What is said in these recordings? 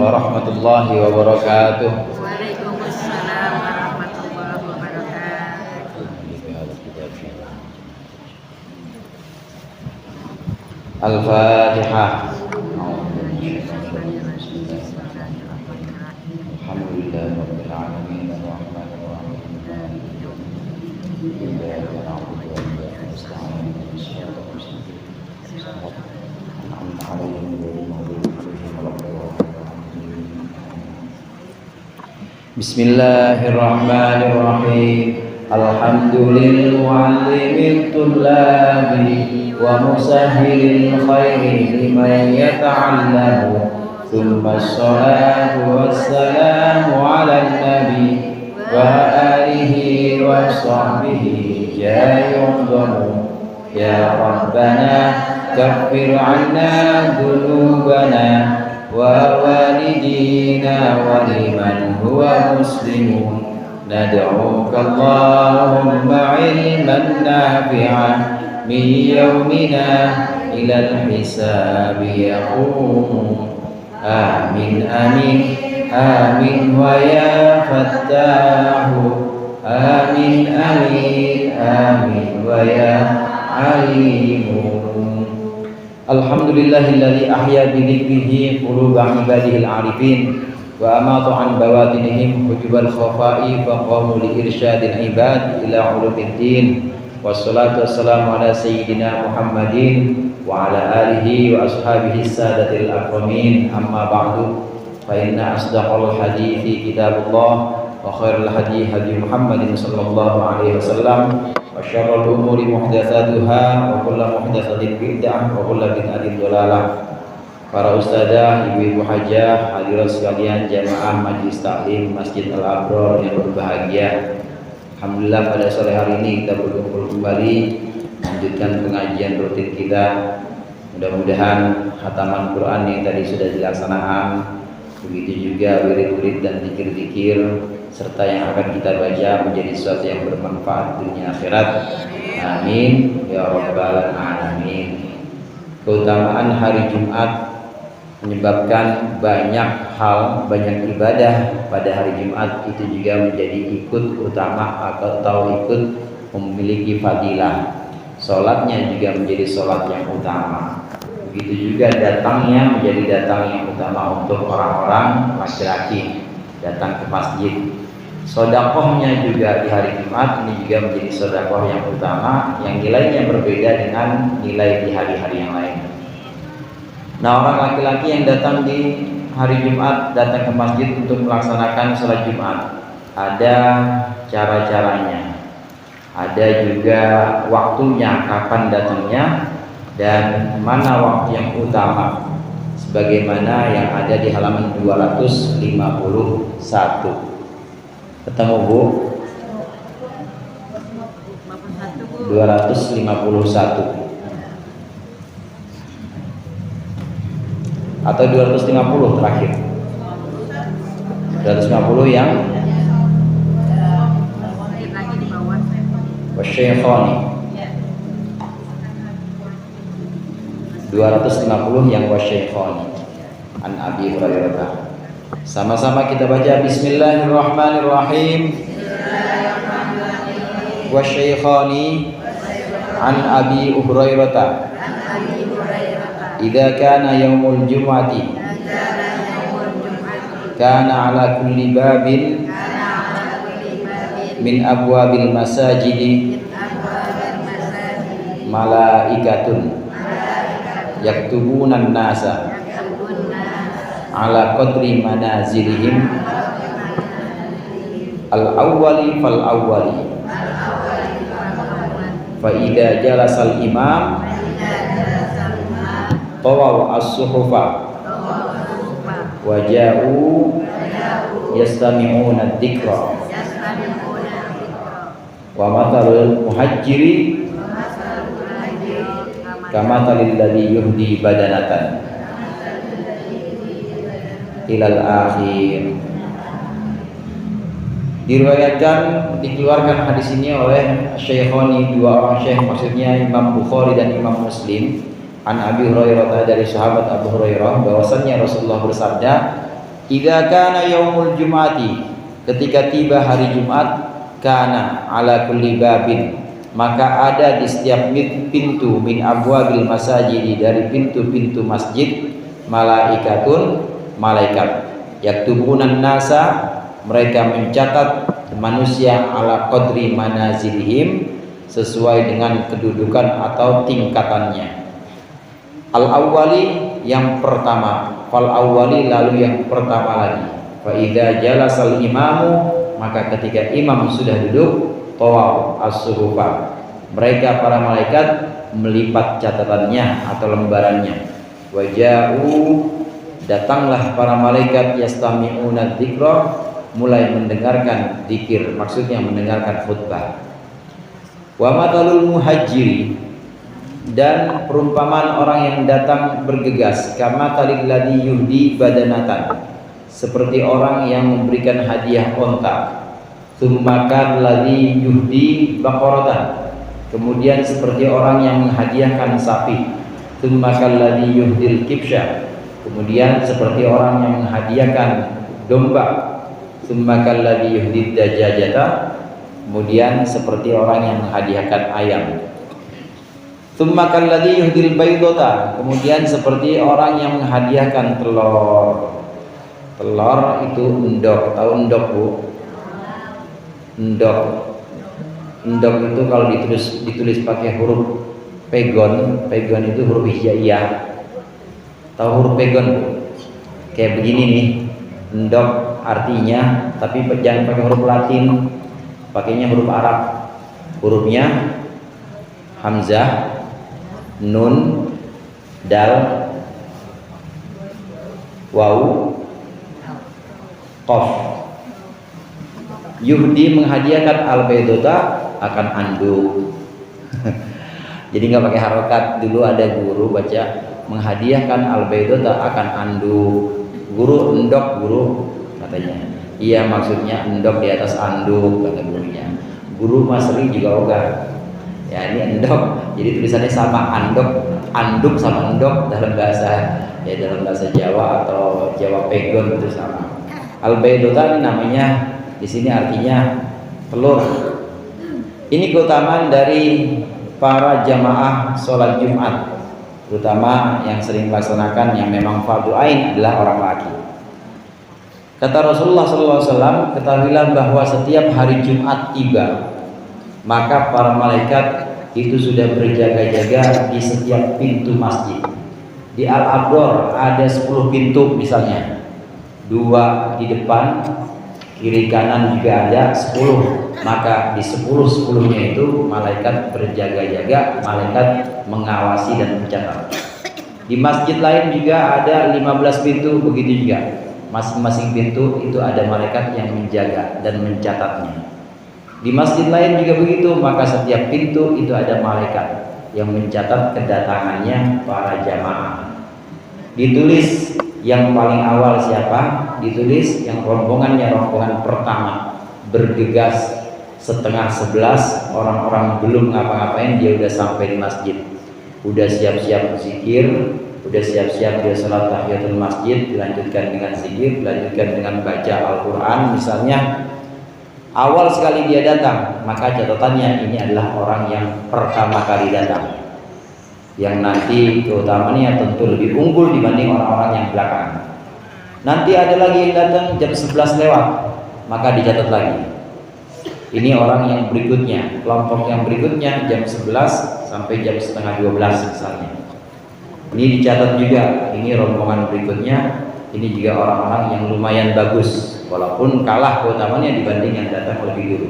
warahmatullahi wabarakatuh. Waalaikumsalam warahmatullahi wabarakatuh. Al-Fatihah. Alhamdulillahirabbil alamin arrahmanir rahim iyyaka na'budu wa iyyaka nasta'in ihdinas siratal mustaqim an'amta 'alaihim ghairil maghdubi 'alaihim waladdallin. Bismillahirrahmanirrahim. Alhamdulillahil mu'allimil tullabi wa musahhilil khairi liman yata'allamu. Tsumma sholatu wassalamu 'alan nabi wa alihi wa sahbihi jayyudamu. Ya Rabbana kaffir 'anna dhunubana wa walidina wa liman huwa muslimun. Nad'uka Allahumma 'ilman nafi'an min yawmina ilal hisabi yaqumun. Amin amin amin wa ya fattahu. Amin amin amin wa ya alimu. Alhamdulillahilladzi ahya bi dzikrihi quluba ibadihil arifin wa amata an bawatinihim hujubal khafa'i fa qamu li irsyadil ibad ila ulumiddin. Wassalatu wassalamu ala sayyidina Muhammadin wa ala alihi wa ashabihi sadatil akramin. Amma ba'du, fa inna asdaqal hadithi kitabullah wa khairul hadi hadi Muhammadin sallallahu alaihi wasallam wa syarrul umuri muhdatsatuha wa kullu muhdatsatin bid'ah wa kullu bid'atin dhalalah. Para ustadzah, ibu-ibu hajah, hadirin sekalian jamaah Majelis Taklim Masjid Al-Abrar yang berbahagia. Alhamdulillah pada sore hari ini kita berkumpul kembali melanjutkan pengajian rutin kita. Mudah-mudahan khataman Quran yang tadi sudah dilaksanakan, begitu juga wirid-wirid dan zikir-zikir serta yang akan kita baca menjadi sesuatu yang bermanfaat dunia akhirat. Amin ya rabbal alamin. Keutamaan hari Jumat menyebabkan banyak hal, banyak ibadah pada hari Jumat itu juga menjadi ikut utama atau ikut memiliki fadilah. Sholatnya juga menjadi sholat yang utama. Begitu juga datangnya menjadi datang yang utama untuk orang-orang laki-laki datang ke masjid. Sodakohnya juga di hari Jumat ini juga menjadi sodakoh yang utama, yang nilainya berbeda dengan nilai di hari-hari yang lain. Nah, orang laki-laki yang datang di hari Jumat, datang ke masjid untuk melaksanakan sholat Jumat, ada cara-caranya, ada juga waktunya, kapan datangnya dan mana waktu yang utama, sebagaimana yang ada di halaman 251. Ketemu Bu? 251 atau 250 terakhir. 250 yang wasyaikhani. 250 yang wasyaikhani. An Abi Hurairah. Sama-sama kita baca bismillahirrahmanirrahim. Wasyaikhani an Abi Hurairah. Idza kana yaumul jum'ati kana ala kulli babin min abwabil masajidi malaikatun yaktubuna an-nasa ala qadri manazilihim al-awwali fal-awwali fa idza jalasal imam tawaw as-suhufa waja'u yastami'una dzikra wa mathalul muhajjiri kamathalil ladzi yuhdi badanatan ilal akhir. Diriwayatkan, dikeluarkan hadis ini oleh Syaikhani, dua orang syekh, maksudnya Imam Bukhari dan Imam Muslim. An Abi Hurairah, dari sahabat Abu Hurairah bahwasannya Rasulullah bersabda, Idza kana yaumul jum'ati, ketika tiba hari Jumat, kana ala kulli babin, maka ada di setiap pintu min abwabil masajid, dari pintu-pintu masjid, malaikatun, malaikat, yaktubunan nasa, mereka mencatat manusia ala qadri manazilihim, sesuai dengan kedudukan atau tingkatannya. Al awwali, yang pertama, fal awwali, lalu yang pertama lagi. Fa idza jalasal imamu, maka ketika imam sudah duduk, tawau as-suhufa, mereka para malaikat melipat catatannya atau lembarannya. Waja'u, datanglah para malaikat, yastami'una dzikra, mulai mendengarkan zikir, maksudnya mendengarkan khutbah. Wa matalul muhajiri, dan perumpamaan orang yang datang bergegas, kama talil ladzi yuhdi badanatan, seperti orang yang memberikan hadiah onta. Tsumma ladzi yuhdi baqaratan, kemudian seperti orang yang menghadiahkan sapi. Tsumma ladzi yuhdil kibsha, kemudian seperti orang yang menghadiahkan domba. Tsumma ladzi yuhdid dajajata, kemudian seperti orang yang menghadiahkan ayam. Tsumma kalladzi yuhdil baydata, kemudian seperti orang yang menghadiahkan telur. Telur itu endok, tahu endok Bu? Endok. Endok itu kalau ditulis pakai huruf pegon, pegon itu huruf hijaiyah. Tahu huruf pegon Bu? Kayak begini nih. Endok artinya, tapi jangan pakai huruf Latin, pakainya huruf Arab. Hurufnya hamzah, nun, dal, waw, qaf. Yuhdi, menghadiahkan, al-baydota, akan anduk. Jadi nggak pakai harokat. Dulu ada guru baca menghadiahkan al-baydota, akan anduk. Guru, endok guru, katanya. Iya, maksudnya endok di atas anduk, kata gurunya. Guru Masri juga ogah. Ya, ini endok, jadi tulisannya sama, anduk sama endok dalam bahasa Jawa atau Jawa Pegon itu sama. Al-baydota ini namanya di sini artinya telur. Ini keutamaan dari para jamaah sholat Jumat, terutama yang sering melaksanakan yang memang fardu ain adalah orang laki. Kata Rasulullah SAW, ketahuilah bahwa setiap hari Jumat tiba, maka para malaikat itu sudah berjaga-jaga di setiap pintu masjid. Di Al-Abrar ada 10 pintu misalnya, 2 di depan, kiri kanan juga ada 10. Maka di 10-10-nya itu malaikat berjaga-jaga, malaikat mengawasi dan mencatat. Di masjid lain juga ada 15 pintu, begitu juga. Masing-masing pintu itu ada malaikat yang menjaga dan mencatatnya. Di masjid lain juga begitu, maka setiap pintu itu ada malaikat yang mencatat kedatangannya para jamaah. Ditulis yang paling awal siapa, ditulis yang rombongan pertama bergegas setengah 11, orang-orang belum ngapa-ngapain dia udah sampai di masjid, udah siap-siap zikir, udah siap-siap dia sholat tahiyatul masjid, dilanjutkan dengan zikir, dilanjutkan dengan baca Al-Quran misalnya. Awal sekali dia datang, maka catatannya ini adalah orang yang pertama kali datang, yang nanti keutamaannya tentu lebih unggul dibanding orang-orang yang belakang. Nanti ada lagi yang datang jam 11 lewat, maka dicatat lagi. Ini orang yang berikutnya, kelompok yang berikutnya jam 11 sampai jam setengah 12 misalnya. Ini dicatat juga, ini rombongan berikutnya, ini juga orang-orang yang lumayan bagus, walaupun kalah keutamaannya dibanding yang datang lebih dulu.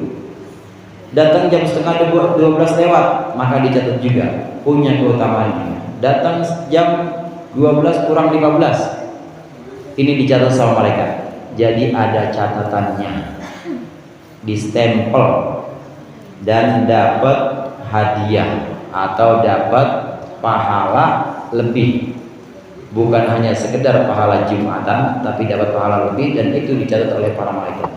Datang jam setengah 12 lewat, maka dicatat juga, punya keutamaannya. Datang jam 12 kurang 15, ini dicatat sama mereka. Jadi ada catatannya, distempel, dan dapat hadiah atau dapat pahala lebih. Bukan hanya sekedar pahala Jumatan, tapi dapat pahala lebih, dan itu dicatat oleh para malaikat.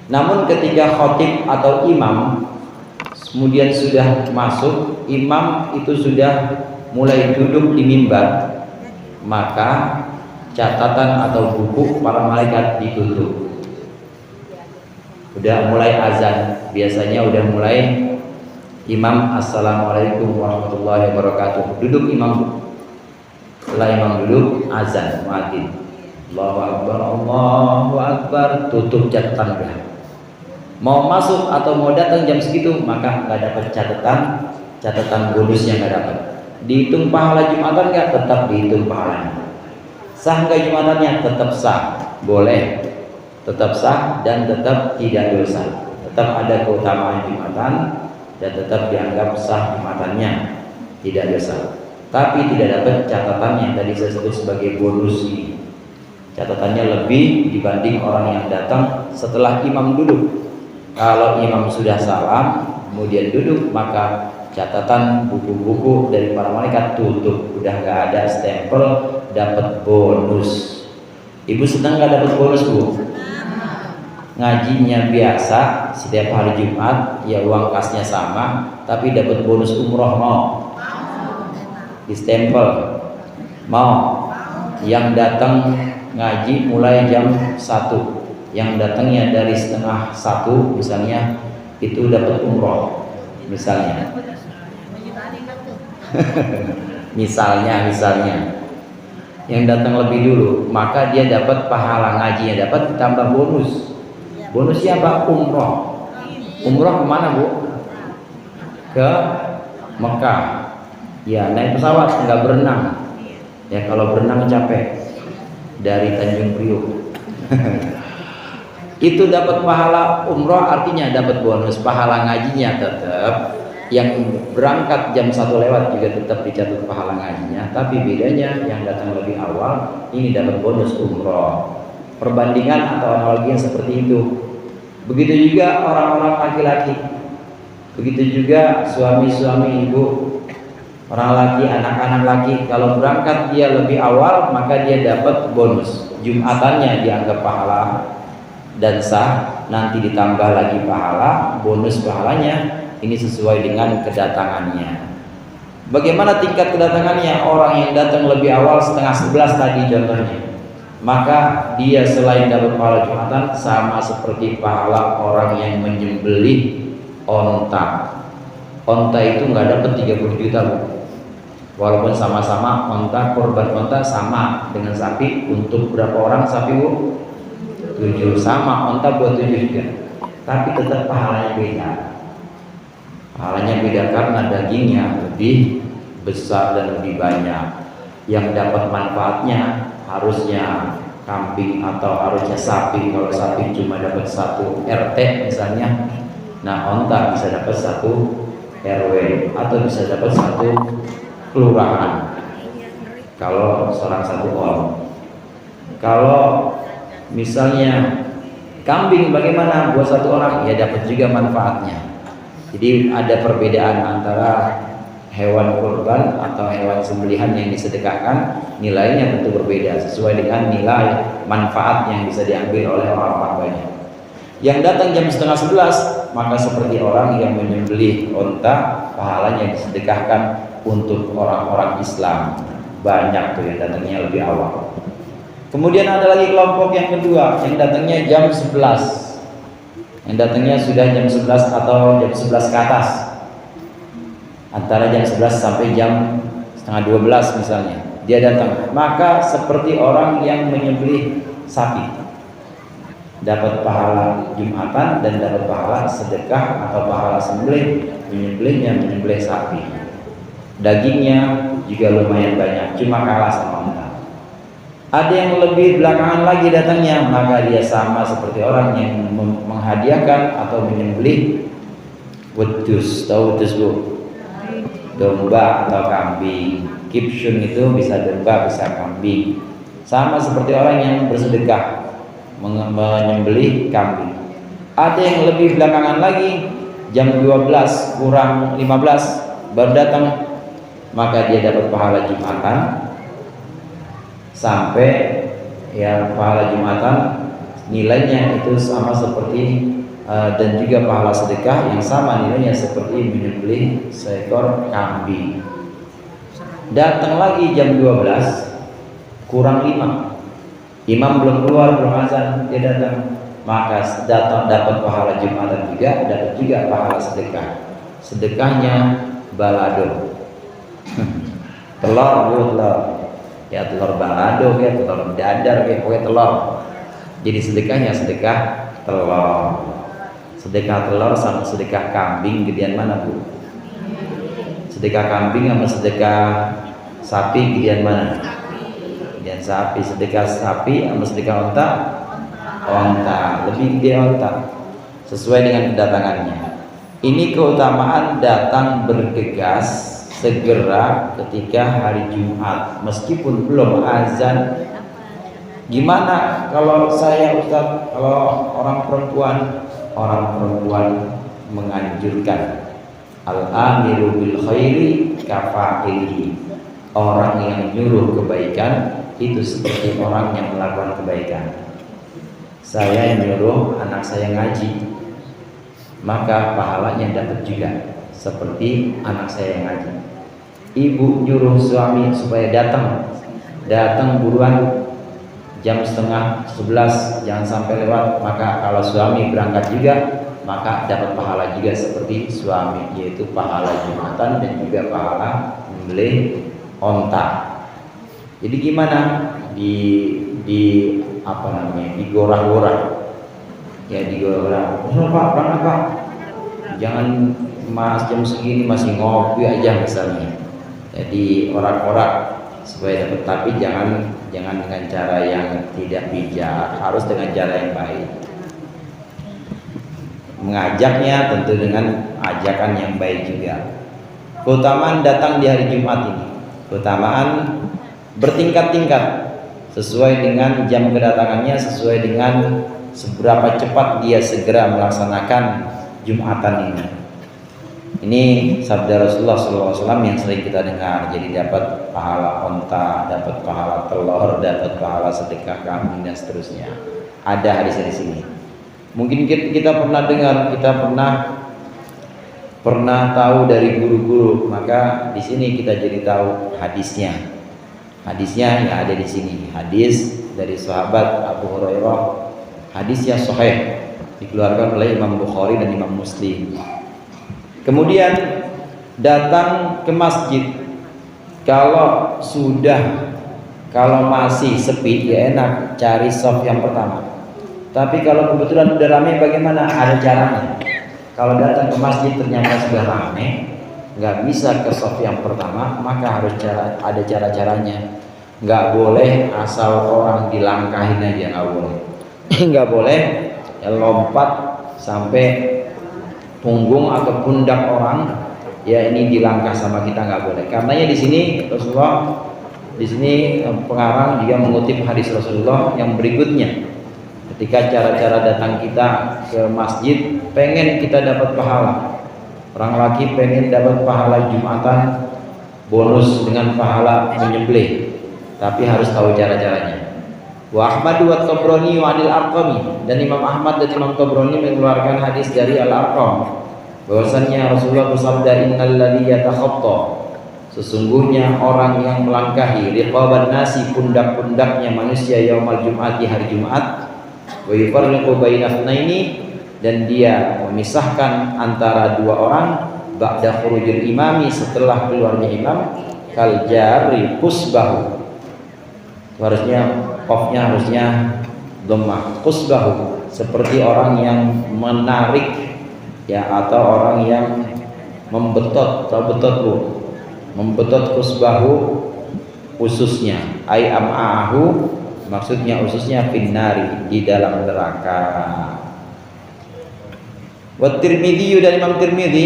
Namun ketika khotib atau imam kemudian sudah masuk, imam itu sudah mulai duduk di mimbar, maka catatan atau buku para malaikat ditutup. Udah mulai azan, biasanya udah mulai imam assalamualaikum warahmatullahi wabarakatuh, duduk imam. Setelah imam duduk, azan muadzin, Allahu akbar, Allahu akbar, tutup catatan udah. Mau masuk atau mau datang jam segitu, maka nggak dapat catatan bonusnya nggak dapat. Dihitung pahala Jumatan nggak? Tetap dihitung pahalanya. Sah nggak Jumatannya? Tetap sah, boleh, tetap sah dan tetap tidak dosa. Tetap ada keutamaan Jumatan dan tetap dianggap sah Jumatannya, tidak dosa. Tapi tidak dapat catatan yang tadi saya sebut sebagai bonus ini. Catatannya lebih dibanding orang yang datang setelah imam duduk. Kalau imam sudah salam kemudian duduk, maka catatan buku-buku dari para malaikat tutup, udah nggak ada stempel dapat bonus. Ibu senang nggak dapat bonus, Bu? Ngajinya biasa setiap hari Jumat, ya uang kasnya sama, tapi dapat bonus umroh mau? Di stempel mau? Yang datang ngaji mulai jam 1, yang datangnya dari setengah 1 misalnya, itu dapat umroh misalnya. misalnya yang datang lebih dulu, maka dia dapat pahala ngajinya, dapat ditambah bonus. Bonusnya apa? Umroh. Umroh kemana, Bu? Ke Mekah. Ya, naik pesawat, nggak berenang. Ya, kalau berenang capek. Dari Tanjung Priok. Itu dapat pahala umroh, artinya dapat bonus. Pahala ngajinya tetap, yang berangkat jam 1 lewat juga tetap dicatat pahala ngajinya, tapi bedanya yang datang lebih awal ini dapat bonus umroh. Perbandingan atau analogi yang seperti itu. Begitu juga orang-orang laki-laki, begitu juga suami-suami ibu, orang laki, anak-anak laki, kalau berangkat dia lebih awal maka dia dapat bonus. Jumatannya dianggap pahala dan sah, nanti ditambah lagi pahala, bonus pahalanya ini sesuai dengan kedatangannya. Bagaimana tingkat kedatangannya? Orang yang datang lebih awal setengah 11 tadi contohnya, maka dia selain dapat pahala Jumatan, sama seperti pahala orang yang menyembelih onta. Onta itu nggak dapat 30 juta, Bu. Walaupun sama-sama onta, korban onta sama dengan sapi. Untuk berapa orang sapi, Bu? 7. Sama, onta buat 7 juga, tapi tetap pahalanya beda. Pahalanya beda karena dagingnya lebih besar dan lebih banyak. Yang dapat manfaatnya harusnya kambing atau harusnya sapi. Kalau sapi cuma dapat 1 RT misalnya, nah onta bisa dapat 1 RW atau bisa dapat 1 kelurahan. Kalau seorang 1 orang. Kalau misalnya kambing bagaimana buat 1 orang? Ya dapat juga manfaatnya. Jadi ada perbedaan antara hewan kurban atau hewan sembelihan yang disedekahkan, nilainya tentu berbeda sesuai dengan nilai manfaat yang bisa diambil oleh orang-orang banyak. Yang datang jam setengah 11 maka seperti orang yang menyembelih onta, pahalanya disedekahkan untuk orang-orang Islam. Banyak tuh yang datangnya lebih awal. Kemudian ada lagi kelompok yang kedua yang datangnya jam 11. Yang datangnya sudah jam 11 atau jam 11 ke atas, antara jam 11 sampai jam setengah 12 misalnya, dia datang, maka seperti orang yang menyembelih sapi, dapat pahala Jumatan dan dapat pahala sedekah atau pahala sembelih. Menyembelihnya menyembelih sapi, dagingnya juga lumayan banyak, cuma kalah sama onta. Ada yang lebih belakangan lagi datangnya, maka dia sama seperti orang yang menghadiahkan atau menyembelih wedus. Tahu wedus, Bu? Domba atau kambing. Kipsun itu bisa domba, bisa kambing. Sama seperti orang yang bersedekah menyembelih kambing. Ada yang lebih belakangan lagi, jam 12 kurang 15 baru datang, maka dia dapat pahala Jumatan sampai ya pahala Jumatan nilainya itu sama seperti dan juga pahala sedekah yang sama nilainya seperti menyembelih seekor kambing. Datang lagi jam 12 kurang 5 Imam belum keluar, belum azan, dia datang, maka dapat pahala Jumatan juga, dapat juga pahala sedekah. Sedekahnya balado. telur, ya telur balado, ya telur dadar, ya pokoknya telur. Jadi sedekahnya sedekah telur. Sedekah telur sama sedekah kambing gedean mana, Bu? Sedekah kambing sama sedekah sapi gedean mana? Gedean sapi. Sedekah sapi sama sedekah onta? Onta, lebih gede onta, sesuai dengan kedatangannya. Ini keutamaan datang bergegas segera ketika hari Jumat meskipun belum azan. Gimana kalau saya Ustaz, kalau orang perempuan menganjurkan al-amiru bil khairi kafa'ilihi, orang yang nyuruh kebaikan itu seperti orang yang melakukan kebaikan. Saya nyuruh anak saya ngaji, maka pahalanya dapat juga seperti anak saya yang ngaji. Ibu nyuruh suami supaya datang buruan jam 10:30, jangan sampai lewat, maka kalau suami berangkat juga maka dapat pahala juga seperti suami, yaitu pahala Jumatan dan juga pahala membeli onta. Jadi gimana di apa namanya, digorah-gorah ya, digorah. Pak, berangkat Pak, jangan mas jam segini masih ngopi aja misalnya. Jadi orak-orak supaya dapat, tapi jangan dengan cara yang tidak bijak, harus dengan cara yang baik. Mengajaknya tentu dengan ajakan yang baik juga. Keutamaan datang di hari Jumat ini, keutamaan bertingkat-tingkat sesuai dengan jam kedatangannya, sesuai dengan seberapa cepat dia segera melaksanakan Jumatan ini. Ini sabda Rasulullah SAW yang sering kita dengar. Jadi dapat pahala onta, dapat pahala telur, dapat pahala sedekah kambing dan seterusnya. Ada hadis di sini. Mungkin kita pernah dengar, kita pernah tahu dari guru-guru, maka di sini kita jadi tahu hadisnya. Hadisnya yang ada di sini. Hadis dari sahabat Abu Hurairah. Hadisnya sahih, dikeluarkan oleh Imam Bukhari dan Imam Muslim. Kemudian datang ke masjid. Kalau masih sepi ya enak cari shaf yang pertama. Tapi kalau kebetulan udah ramai, bagaimana? Ada caranya. Kalau datang ke masjid ternyata sudah ramai, nggak bisa ke shaf yang pertama, maka harus ada cara-caranya. Nggak boleh asal orang dilangkahin aja, nggak boleh. Nggak boleh ya, lompat sampai punggung atau pundak orang, ya ini dilangkah sama kita, nggak boleh. Karenanya di sini Rasulullah, di sini pengarang juga mengutip hadis Rasulullah yang berikutnya. Ketika cara-cara datang kita ke masjid, pengen kita dapat pahala. Orang laki pengen dapat pahala Jumatan, bonus dengan pahala menyembelih, tapi harus tahu cara-caranya. Wa Ahmad wa Tabrani wa Anil Arqami, dan Imam Ahmad dan Imam Tabrani mengeluarkan hadis dari Al-Arqam bahwasannya Rasulullah bersabda, innal ladzi yatakhatta, sesungguhnya orang yang melangkahi riqaban nasi, pundak-pundaknya manusia yaumal jum'ati, hari Jumat, wa yufarriqu baina itsnaini, dan dia memisahkan antara dua orang, ba'da khurujil imami, setelah keluarnya imam, kal jari pusbahu, harusnya qafnya harusnya dhammah, pusbahu, seperti orang yang menarik ya, atau orang yang membetot, atau betot Bu, membetot kusbahu, ususnya, ay am'ahu, maksudnya ususnya, finnari, di dalam neraka. Wa Tirmidzi, dan Imam Tirmidzi,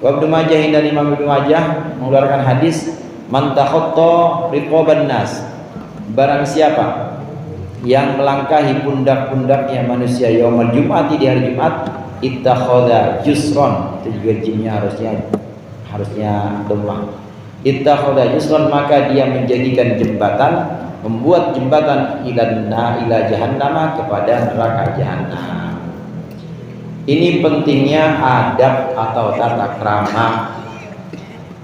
wa Ibnu Majah, dan Imam Ibnu Majah mengeluarkan hadis, man takhatta riqaban nas, barang siapa yang melangkahi pundak-pundaknya manusia yaumul jum'ati, di hari Jumat, ittakhadha jusron, itu juga jimnya harusnya dhammah, ittakhadha jusron, maka dia menjadikan jembatan, membuat jembatan ila jahannam, kepada neraka jahannam. Ini pentingnya adab atau tata krama.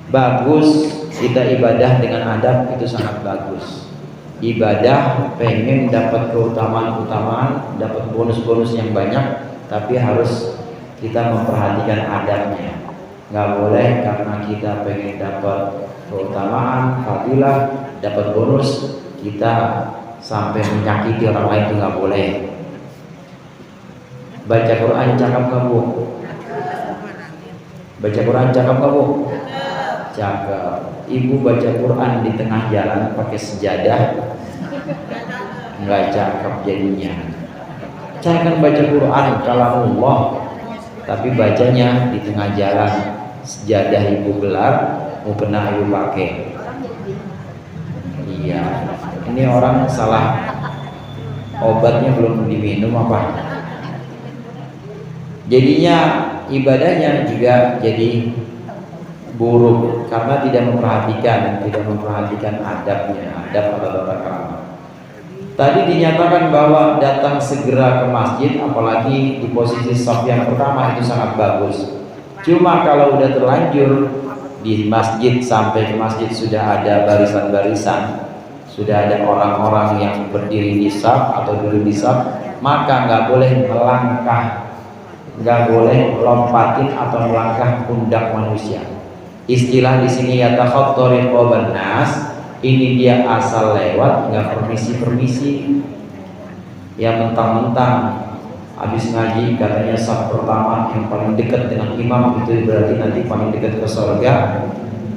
Bagus kita ibadah dengan adab, itu sangat bagus. ibadah pengen dapat keutamaan-keutamaan, dapat bonus-bonus yang banyak, tapi harus kita memperhatikan adabnya. Nggak boleh karena kita pengen dapat keutamaan, fadilah, dapat bonus, kita sampai menyakiti orang lain, itu nggak boleh. Baca Quran cakap kamu? Baca Quran cakap kamu? Cakap. Ibu baca Quran di tengah jalan pakai sejadah, nggak cakap jadinya. Jangan baca Quran kalamullah, tapi bacanya di tengah jalan, sejadah ibu gelar, mau kena ibu pakai. Iya, ini orang salah, obatnya belum diminum apa? Jadinya ibadahnya juga jadi buruk karena tidak memperhatikan adabnya, adab atau tata krama. Tadi dinyatakan bahwa datang segera ke masjid, apalagi di posisi shaf yang pertama, itu sangat bagus. Cuma kalau udah terlanjur di masjid, sampai ke masjid sudah ada barisan-barisan, sudah ada orang-orang yang berdiri di shaf atau duduk di shaf, maka nggak boleh melangkah, nggak boleh lompatin atau melangkah pundak manusia. Istilah di sini yatakhattari riqaban nas, ini dia asal lewat, nggak permisi, ya mentang-mentang habis ngaji katanya shaf pertama yang paling dekat dengan imam itu berarti nanti paling dekat ke surga.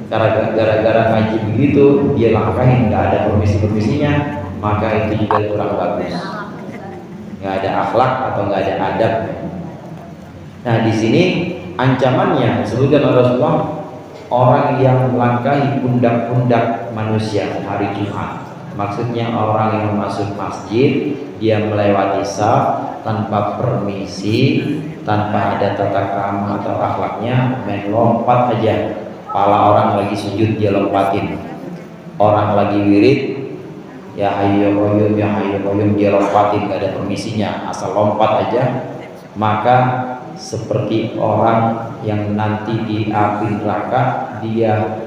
Gara-gara ngaji begitu dia langkahin, nggak ada permisinya, maka itu juga kurang bagus, nggak ada akhlak atau nggak ada adab. Nah di sini ancamannya disebutkan oleh Rasulullah, orang yang melangkahi pundak-pundak manusia hari Jumat, maksudnya orang yang masuk masjid, dia melewati shaf tanpa permisi, tanpa ada tata krama atau akhlaknya, main lompat aja. Pala orang lagi sujud dia lompatin, orang lagi wirid, ya hayyu ya qayyum dia lompatin, gak ada permisinya, asal lompat aja. Maka seperti orang yang nanti di api neraka, dia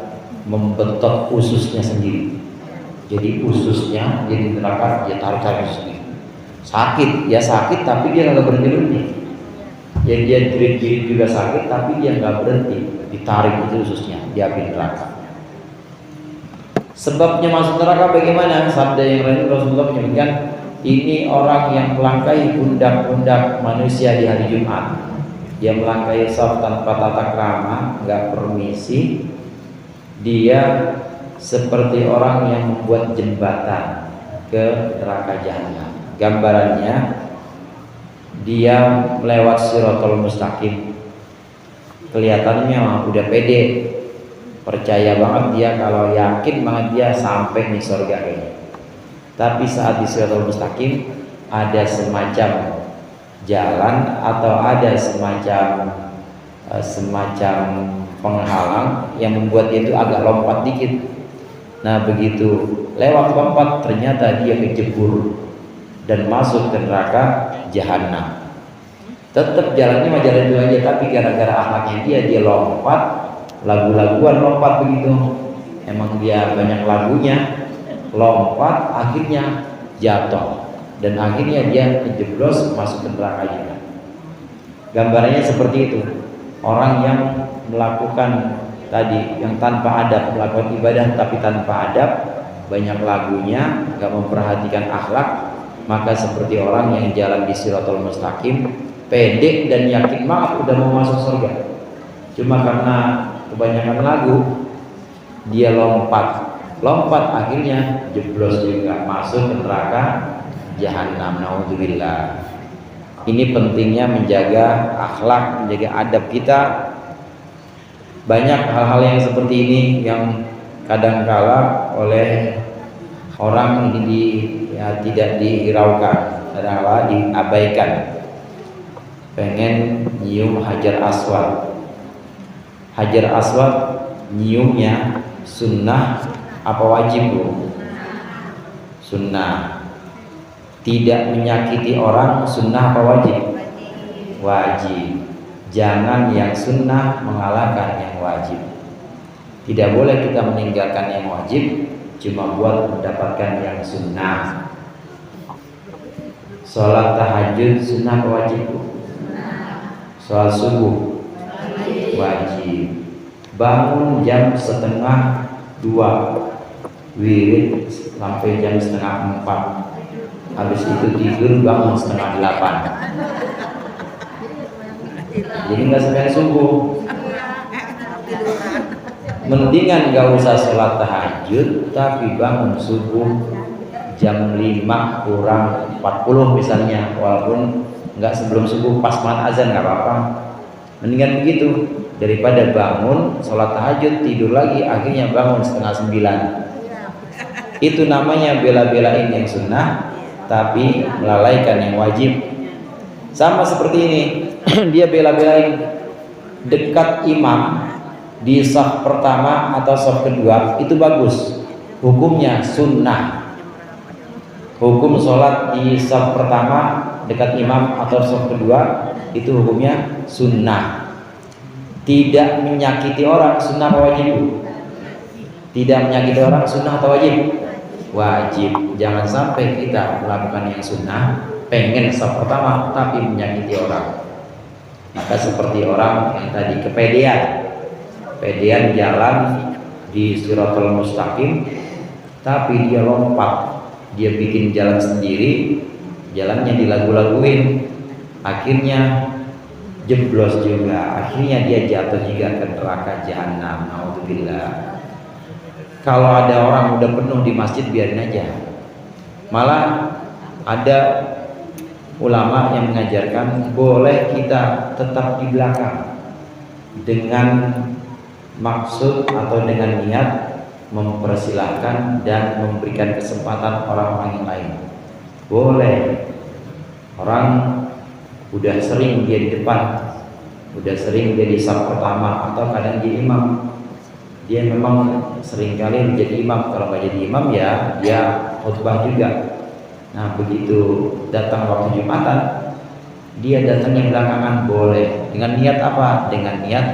membentuk ususnya sendiri. Jadi ususnya jadi neraka, dia tarik sendiri. Sakit, ya sakit, tapi dia nggak berhenti. Ya dia jerit-jerit juga sakit, tapi dia nggak berhenti, ditarik itu ususnya di api neraka. Sebabnya masuk neraka bagaimana? Sabda yang lain Rasulullah menyebutkan, ini orang yang melangkahi pundak-pundak manusia di hari Jumat. Dia melangkahi shaf tanpa tata krama, nggak permisi. Dia seperti orang yang membuat jembatan ke neraka jahanam. Gambarannya, dia melewat Shiratal Mustaqim, kelihatannya udah pede, percaya banget dia, kalau yakin banget dia sampai di surga ini. Tapi saat di Shiratal Mustaqim ada semacam jalan atau ada semacam penghalang yang membuat dia itu agak lompat dikit. Nah begitu lewat lompat, ternyata dia kejebur dan masuk ke neraka jahanam. Tetap jalannya mah jalan itu aja, tapi gara-gara akhlaknya dia lompat, lagu-laguan lompat begitu. Emang dia banyak lagunya, lompat akhirnya jatuh dan akhirnya dia kejeblos masuk ke neraka juga. Gambarannya seperti itu. Orang yang melakukan tadi yang tanpa adab, melakukan ibadah tapi tanpa adab, banyak lagunya, gak memperhatikan akhlak, maka seperti orang yang jalan di Shiratal Mustaqim, pede dan yakin banget udah mau masuk surga, cuma karena kebanyakan lagu dia lompat akhirnya jeblos juga masuk ke neraka jahanam. Naudzubillah. Ini pentingnya menjaga akhlak, menjaga adab kita. Banyak hal-hal yang seperti ini yang kadangkala oleh orang ini tidak dihiraukan, kadangkala diabaikan. Pengen nyium Hajar Aswad. Hajar Aswad nyiumnya sunnah apa wajib, Bu? Sunnah. Tidak menyakiti orang sunnah apa wajib? Wajib. Jangan yang sunnah mengalahkan yang wajib. Tidak boleh kita meninggalkan yang wajib cuma buat mendapatkan yang sunnah. Sholat tahajud sunnah atau wajib? Sholat subuh wajib. Bangun jam 1:30 wirid sampai jam 3:30. Habis itu tidur bangun 7:30. Jadi nggak sampai subuh. Mendingan gak usah sholat tahajud tapi bangun subuh jam 5:40 misalnya, walaupun nggak sebelum subuh, pas banget azan nggak apa-apa. Mendingan begitu daripada bangun sholat tahajud tidur lagi akhirnya bangun 8:30. Itu namanya bela-belain yang sunnah tapi melalaikan yang wajib. Sama seperti ini, dia bela-belain dekat imam di shaf pertama atau shaf kedua, itu bagus, hukumnya sunnah. Hukum sholat di shaf pertama dekat imam atau shaf kedua itu hukumnya sunnah. Tidak menyakiti orang sunnah atau wajib? Tidak menyakiti orang sunnah atau wajib? Wajib. Jangan sampai kita melakukan yang sunnah pengen shaf pertama tapi menyakiti orang. Maka seperti orang yang tadi kepedean jalan di Shiratal Mustaqim tapi dia lompat, dia bikin jalan sendiri, jalannya dilagu-laguin, akhirnya jeblos juga, akhirnya dia jatuh juga ke neraka jahanam. Naudzubillah. Kalau ada orang udah penuh di masjid biarin aja. Malah ada ulama yang mengajarkan boleh kita tetap di belakang dengan maksud atau dengan niat mempersilahkan dan memberikan kesempatan orang-orang yang lain. Boleh. Orang udah sering dia di depan, udah sering dia di shaf pertama atau kadang jadi imam, dia memang sering kali menjadi imam. Kalau nggak jadi imam ya dia khutbah juga. Nah begitu datang waktu Jumatan, dia datangnya belakangan, boleh. Dengan niat apa? Dengan niat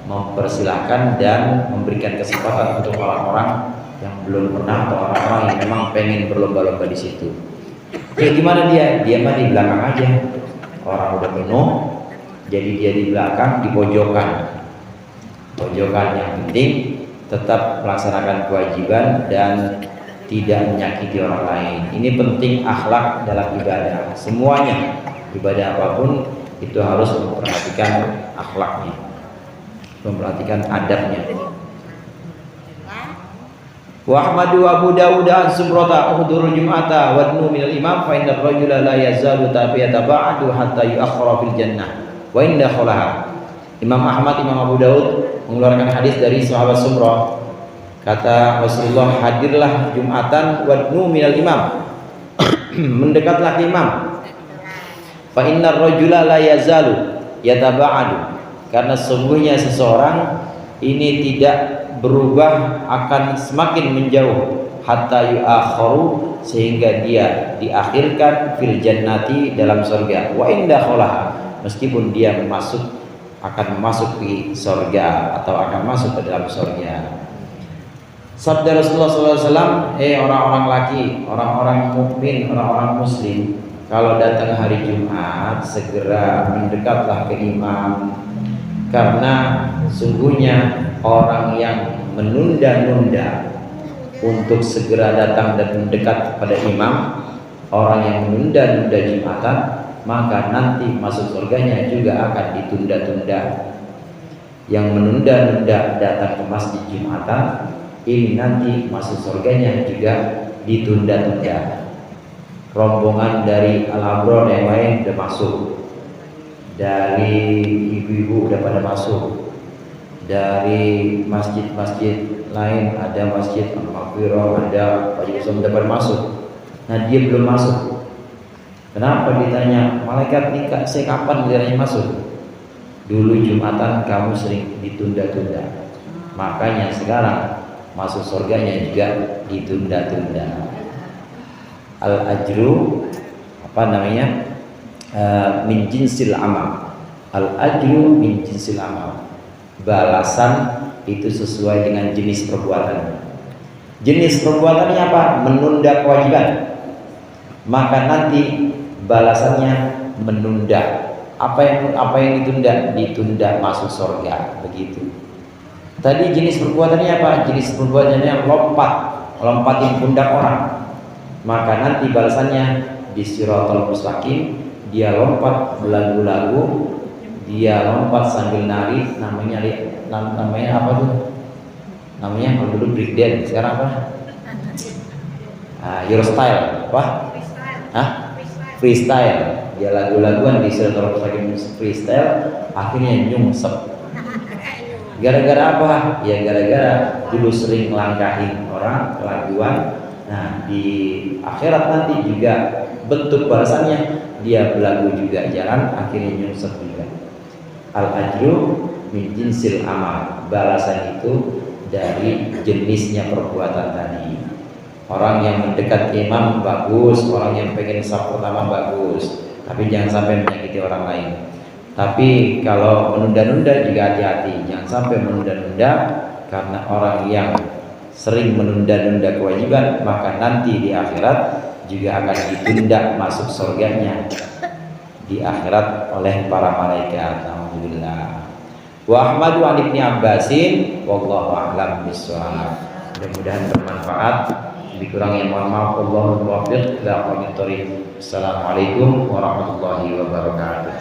mempersilahkan dan memberikan kesempatan untuk orang-orang yang belum pernah atau orang-orang yang memang pengen berlomba-lomba di situ. Ya gimana dia? Dia mah di belakang aja. Orang udah penuh, jadi dia di belakang, di pojokan. Pojokan yang penting tetap melaksanakan kewajiban dan tidak menyakiti orang lain. Ini penting akhlak dalam ibadah. Semuanya ibadah apapun itu harus memperhatikan akhlaknya, memperhatikan adabnya. Wa Ahmadu Abu Dawud an Sumrata uhdurul jum'ata wa dnu minal imam fa inna ar-rajula la yazalu tabi'ataba'adu hatta yu'akhkhara fil jannah wa inda khulaha. Imam Ahmad, Imam Abu Dawud mengeluarkan hadis dari sahabat Sumrah. Kata Rasulullah, hadirlah Jumatan wa dnu minal imam. Mendekatlah ke imam. Fa inna ar-rajula la yazalu yataba'adu. Karena sungguhnya seseorang ini tidak berubah, akan semakin menjauh hatta yu'akharu, sehingga dia diakhirkan fil jannati, dalam surga, wa inda kholaha, meskipun dia akan masuk di surga atau akan masuk ke dalam surga. Sabda Rasulullah SAW, orang-orang laki, orang-orang mukmin, orang-orang muslim, kalau datang hari Jumat segera mendekatlah ke imam. Karena sungguhnya orang yang menunda-nunda untuk segera datang dan mendekat kepada imam, orang yang menunda-nunda Jumatan, maka nanti masuk surganya juga akan ditunda-tunda. Yang menunda-nunda datang ke masjid Jumatan, ini nanti masuk surganya juga ditunda-tunda. Rombongan dari Al-Abrar yang lain sudah masuk, dari ibu-ibu udah pada masuk, dari masjid-masjid lain, ada masjid Al-Maghfirah, ada Pak Yusuf udah pada masuk. Nah dia belum masuk. Kenapa? Ditanya malaikat nikah, saya kapan gilirannya masuk? Dulu Jumatan kamu sering ditunda-tunda, makanya sekarang masuk surganya juga ditunda-tunda. Al-ajru min jinsil amal. Al-ajru min jinsil amal. Balasan itu sesuai dengan jenis perbuatan. Jenis perbuatannya apa? Menunda kewajiban. Maka nanti balasannya menunda. Apa yang ditunda? Ditunda masuk surga. Begitu. Tadi jenis perbuatannya apa? Jenis perbuatannya lompatin pundak orang. Maka nanti balasannya di Shiratal Mustaqim, dia lompat belagu-lagu, dia lompat sambil nari, namanya apa tuh? Namanya kalau dulu break dance, sekarang apa? Eurostyle, apa? Freestyle. Dia lagu-laguan di Shiratal Mustaqim freestyle, akhirnya nyungsep. Gara-gara apa? Ya gara-gara dulu sering langkahin orang, laguan. Nah di akhirat nanti juga bentuk balasannya dia belagu juga jalan, akhirnya nyungsep juga. Al-ajru min jinsil amal. Balasan itu dari jenisnya perbuatan tadi. Orang yang mendekat imam bagus, orang yang pengen saf pertama bagus, tapi jangan sampai menyakiti orang lain. Tapi kalau menunda-nunda juga hati-hati, jangan sampai menunda-nunda, karena orang yang sering menunda-nunda kewajiban maka nanti di akhirat juga akan ditunda masuk surganya di akhirat oleh para malaikat. Alhamdulillah. Wa Ahmadu an Ibni Abbasin wallahu a'lam bishawab. Mudah-mudahan bermanfaat. Lebih kurang yang mohon maaf. Wallahul muwaffiq ila aqwamit thoriq. Assalamualaikum warahmatullahi wabarakatuh.